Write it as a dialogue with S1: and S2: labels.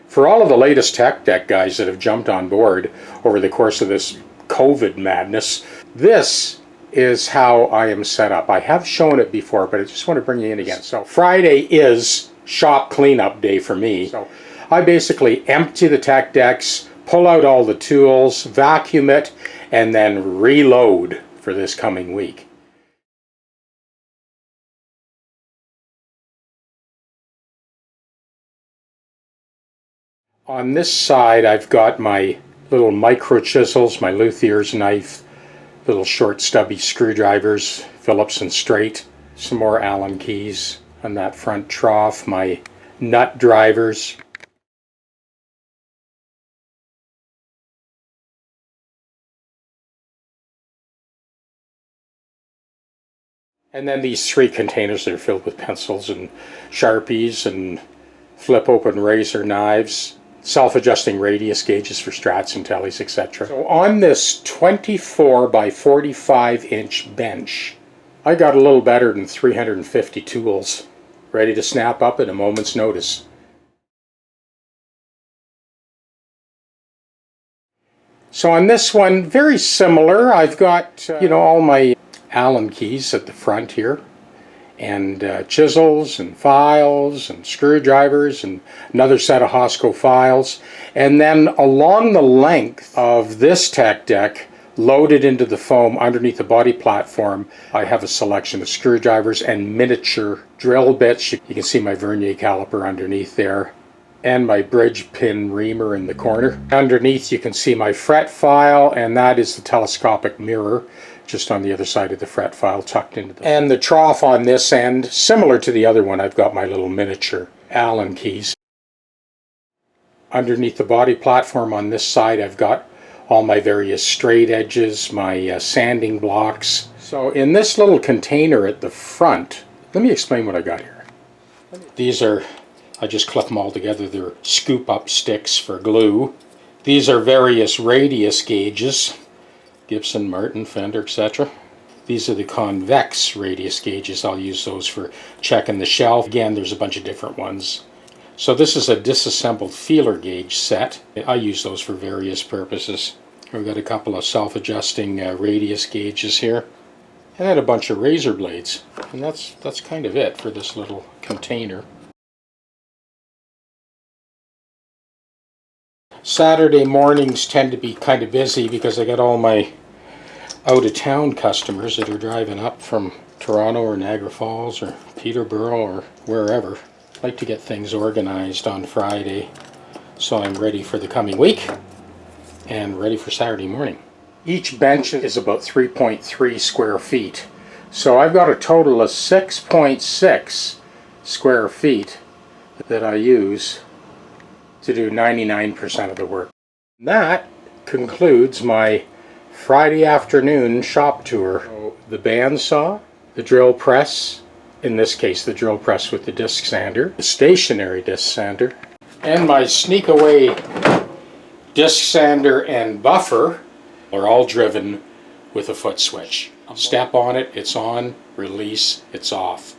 S1: For all of the latest TechDeck guys that have jumped on board over the course of this COVID madness, this is how I am set up. I have shown it before, but I just want to bring you in again. So Friday is shop cleanup day for me. So I basically empty the TechDecks, pull out all the tools, vacuum it, and then reload for this coming week. On this side, I've got my little micro chisels, my Luthiers knife, little short stubby screwdrivers, Phillips and straight, some more Allen keys on that front trough, my nut drivers. And then these three containers that are filled with pencils and Sharpies and flip open razor knives, self-adjusting radius gauges for strats and tellies, etc. So on this 24 by 45 inch bench, I got a little better than 350 tools ready to snap up at a moment's notice. So on this one, very similar. I've got, all my Allen keys at the front here, and chisels and files and screwdrivers and another set of Hosco files. And then along the length of this TechDeck, loaded into the foam underneath the body platform, I have a selection of screwdrivers and miniature drill bits. You can see my vernier caliper underneath there, and my bridge pin reamer in the corner. Underneath you can see my fret file, and that is the telescopic mirror just on the other side of the fret file tucked into the... And the trough on this end, similar to the other one, I've got my little miniature Allen keys. Underneath the body platform on this side, I've got all my various straight edges, my sanding blocks. So in this little container at the front, let me explain what I got here. These are, I just clip them all together, they're scoop up sticks for glue. These are various radius gauges, Gibson, Martin, Fender, etc. These are the convex radius gauges. I'll use those for checking the shelf. Again, there's a bunch of different ones. So this is a disassembled feeler gauge set. I use those for various purposes. We've got a couple of self-adjusting radius gauges here, and then a bunch of razor blades. And that's kind of it for this little container. Saturday mornings tend to be kind of busy because I got all my out-of-town customers that are driving up from Toronto or Niagara Falls or Peterborough or wherever. I like to get things organized on Friday so I'm ready for the coming week and ready for Saturday morning. Each bench is about 3.3 square feet, so I've got a total of 6.6 square feet that I use to do 99% of the work. That concludes my Friday afternoon shop tour. So the bandsaw, the drill press, in this case the drill press with the disc sander, the stationary disc sander, and my sneak away disc sander and buffer are all driven with a foot switch. Step on it, it's on, release, it's off.